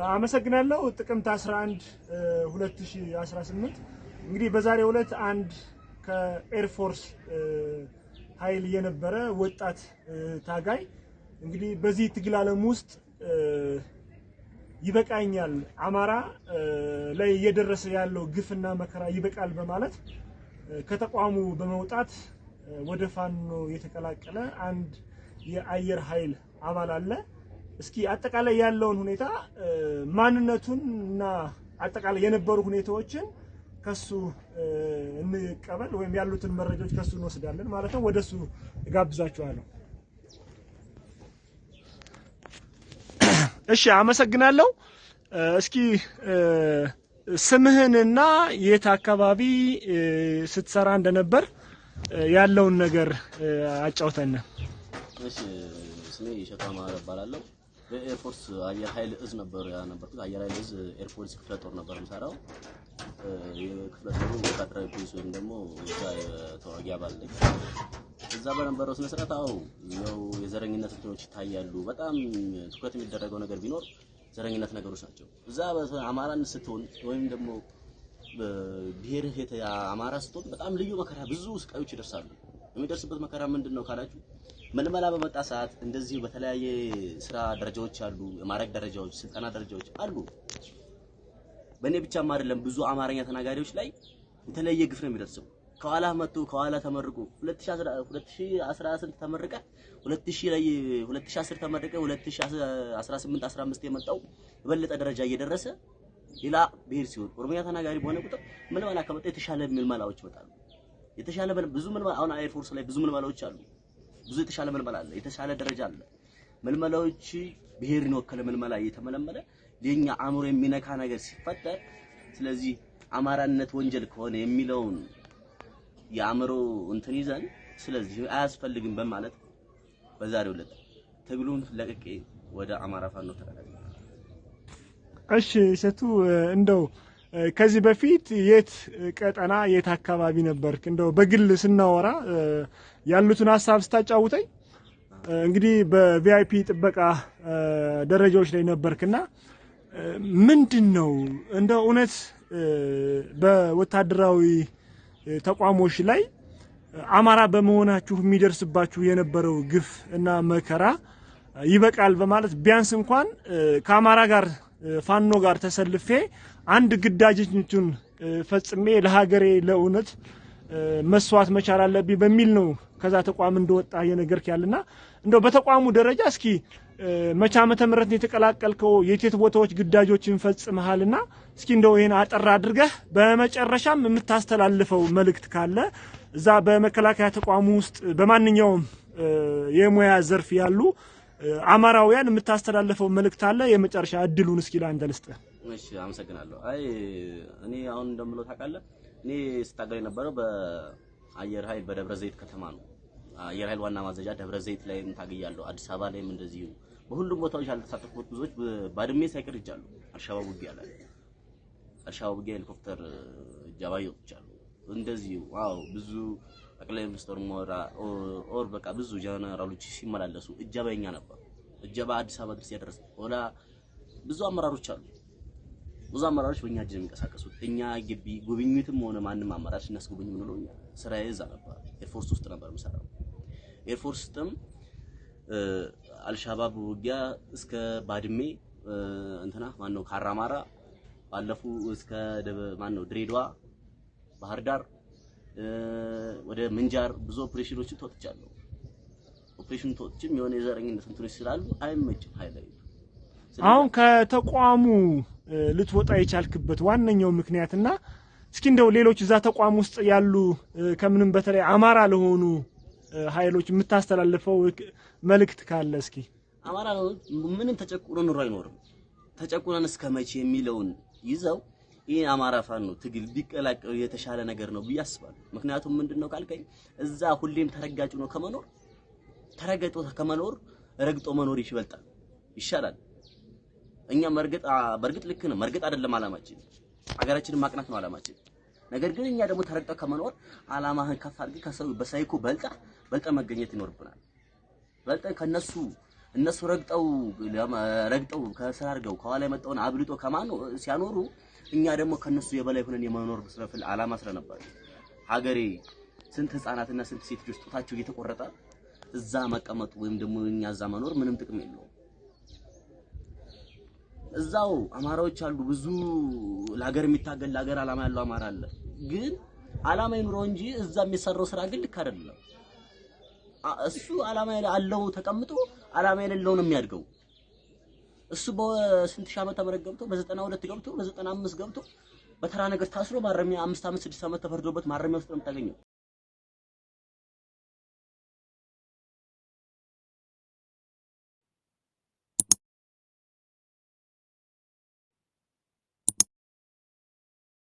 አመሰግናለሁ። ጥቅምት 11 2018 እንግዲህ በዛሬው ዕለት አንድ ከኤር ፎርስ ኃይል የነበረ ወጣት ታጋይ እንግዲህ በዚህ ትግል ዓለም ውስጥ ይበቃኛል አማራ ላይ እየደረሰ ያለው ግፍና መከራ ይበቃል በማለት ከተቋሙ በመውጣት ወደ ፋኖ የተቀላቀለ አንድ የአየር ኃይል አባል አለ። እስኪ አጠቃላይ ያለውን ሁኔታ ማንነቱንና አጠቃላይ የነበሩ ሁኔታዎችን ከሱ እንቀበል ወይም ያሉትን መረጃዎች ከሱ እንወስዳለን ማለት ነው። ወደሱ ጋብዛችኋለሁ። እሺ አመሰግናለሁ። እስኪ ስምህንና የት አካባቢ ስትሰራ እንደነበር ያለውን ነገር አጫውተን። እሺ ስሜ ሸካማ እባላለሁ። በኤር ፎርስ አየር ኃይል እዝ ነበር ያነበርኩት። አየር ኃይል እዝ ኤር ፎርስ ክፍለ ጦር ነበር የምሰራው። የክፍለ ጦሩ ወታደራዊ ፖሊስ ወይም ደግሞ እዛ ተዋጊ አባል ነኝ። እዛ በነበረው ስነ ስርዓት ያው የዘረኝነት እንትኖች ይታያሉ። በጣም ትኩረት የሚደረገው ነገር ቢኖር ዘረኝነት ነገሮች ናቸው። እዛ አማራን ስትሆን ወይም ደግሞ ብሔርህ አማራ ስትሆን በጣም ልዩ መከራ ብዙ ስቃዮች ይደርሳሉ። የሚደርስበት መከራ ምንድነው ካላችሁ መልመላ በመጣ ሰዓት እንደዚህ በተለያየ ስራ ደረጃዎች አሉ፣ የማረግ ደረጃዎች፣ ስልጠና ደረጃዎች አሉ። በእኔ ብቻም አይደለም ብዙ አማርኛ ተናጋሪዎች ላይ የተለየ ግፍ ነው የሚደርሰው። ከኋላ መጥቶ ከኋላ ተመርቆ 2018 ተመረቀ 2010 ተመረቀ 2018 15 የመጣው የበለጠ ደረጃ እየደረሰ ሌላ ብሔር ሲሆን ኦሮሚያ ተናጋሪ በሆነ ቁጥር መልመላ ከመጣ የተሻለ መልመላዎች ይመጣሉ። የተሻለ ብዙ መልመላ አሁን ኤር ፎርስ ላይ ብዙ መልመላዎች አሉ። ብዙ የተሻለ መልመላ አለ፣ የተሻለ ደረጃ አለ። መልመላዎች ብሔርን ወከለ መልመላ እየተመለመለ ለኛ አእምሮ የሚነካ ነገር ሲፈጠር ስለዚህ አማራነት ወንጀል ከሆነ የሚለውን የአእምሮ እንትን ይዘን ስለዚህ አያስፈልግም በማለት በዛሬው ዕለት ትግሉን ለቅቄ ወደ አማራ ፋኖ ተቀላቀልኩ። እሺ እሸቱ እንደው ከዚህ በፊት የት ቀጠና የት አካባቢ ነበርክ? እንደው በግል ስናወራ ያሉትን ሐሳብ ስታጫውተኝ እንግዲህ በቪአይፒ ጥበቃ ደረጃዎች ላይ ነበርክና ምንድነው እንደው እውነት በወታደራዊ ተቋሞች ላይ አማራ በመሆናችሁ የሚደርስባችሁ የነበረው ግፍ እና መከራ ይበቃል በማለት ቢያንስ እንኳን ከአማራ ጋር ፋኖ ጋር ተሰልፌ አንድ ግዳጅን ፈጽሜ ለሀገሬ ለእውነት መስዋዕት መቻል አለብኝ በሚል ነው ከዛ ተቋም እንደወጣ የነገርክ ያለና እንደው በተቋሙ ደረጃ እስኪ መቼ ዓመተ ምህረት የተቀላቀልከው የቴት ቦታዎች ግዳጆችን ፈጽመሃልና እስኪ እንደው ይሄን አጠራ አድርገህ በመጨረሻም የምታስተላልፈው መልእክት ካለ እዛ በመከላከያ ተቋሙ ውስጥ በማንኛውም የሙያ ዘርፍ ያሉ አማራውያን የምታስተላልፈው መልእክት አለ? የመጨረሻ እድሉን እስኪ ላንተ ልስጥህ። እሺ አመሰግናለሁ። እኔ አሁን እንደምለው ታውቃለህ እኔ ስታገል የነበረው በአየር ኃይል በደብረ ዘይት ከተማ ነው። አየር ኃይል ዋና ማዘዣ ደብረ ዘይት ላይ ታግያለሁ። አዲስ አበባ ላይም እንደዚሁ በሁሉም ቦታዎች ያልተሳተፉት ብዙዎች ባድሜ ሳይቀር ይጃሉ። አልሻባብ ውጊያ ላይ አልሻባብ ውጊያ ሄሊኮፕተር ጃባዮ ይቻሉ እንደዚሁ ብዙ ጠቅላይ ሚኒስትር ሞራ ኦር በቃ ብዙ ጀነራሎች ሲመላለሱ እጀባኛ ነበር። እጀባ አዲስ አበባ ድረስ ያደረሰ ወላ ብዙ አመራሮች አሉ። ብዙ አመራሮች በእኛ እጅ የሚንቀሳቀሱት እኛ ግቢ ጉብኝትም ሆነ ማንንም አመራር ሲናስጉብኝ ምን ነው ስራዬ እዛ ነበር። ኤር ፎርስ ውስጥ ነበር የምሰራው። ኤር ፎርስ ውስጥም አልሻባብ ውጊያ እስከ ባድሜ እንትና ማነው ካራማራ ባለፉ እስከ ድሬዳዋ ባህር ዳር ወደ ምንጃር ብዙ ኦፕሬሽኖችን ተወጥቻለሁ። ኦፕሬሽን ተወጥችም የሆነ የዘረኝነት እንትኖች ስላሉ አይመችም ኃይላይ። አሁን ከተቋሙ ልትወጣ የቻልክበት ዋነኛው ምክንያትና እስኪ እንደው ሌሎች እዛ ተቋም ውስጥ ያሉ ከምንም በተለይ አማራ ለሆኑ ኃይሎች የምታስተላልፈው መልእክት ካለ እስኪ። አማራ ምንም ተጨቁኖ ኑሮ አይኖርም። ተጨቁነን እስከመቼ የሚለውን ይዘው ይሄ አማራ ፋኖ ትግል ቢቀላቀሉ የተሻለ ነገር ነው ብያስባለሁ። ምክንያቱም ምንድነው ካልከኝ እዛ ሁሌም ተረጋጭ ነው ከመኖር ተረጋጭቶ ከመኖር ረግጦ መኖር ይበልጣል ይሻላል። እኛ በርግጥ ልክ ነው መርገጥ አይደለም አላማችን፣ ሀገራችንን ማቅናት ነው አላማችን። ነገር ግን እኛ ደግሞ ተረግጠው ከመኖር አላማህን ከፍ አድርገህ ከሰው በሳይኮ በልጠ መገኘት ይኖርብናል። በልጠ ከነሱ እነሱ ረግጠው ከስራ አድርገው ከኋላ የመጣውን አብልጦ ከማን ሲያኖሩ እኛ ደግሞ ከነሱ የበላይ ሆነን የመኖር ስለፍል አላማ ስለነበር ሀገሬ ስንት ህፃናትና ስንት ሴት ልጆች ጡታቸው እየተቆረጠ እዛ መቀመጡ ወይም ደግሞ እኛ እዛ መኖር ምንም ጥቅም የለውም። እዛው አማራዎች አሉ ብዙ ለሀገር የሚታገል ለሀገር አላማ ያለው አማራ አለ። ግን አላማ ይኑረው እንጂ እዛ የሚሰራው ስራ ግን ልክ አይደለም። እሱ አላማ ያለው ተቀምጦ አላማ የሌለው ነው የሚያድገው። እሱ በስንት ሺህ ዓመት ተመረቅ ገብቶ በ92 ገብቶ በ95 ገብቶ በተራ ነገር ታስሮ ማረሚያ 5 ዓመት 6 ዓመት ተፈርዶበት ማረሚያ ውስጥ ነው የምታገኘው።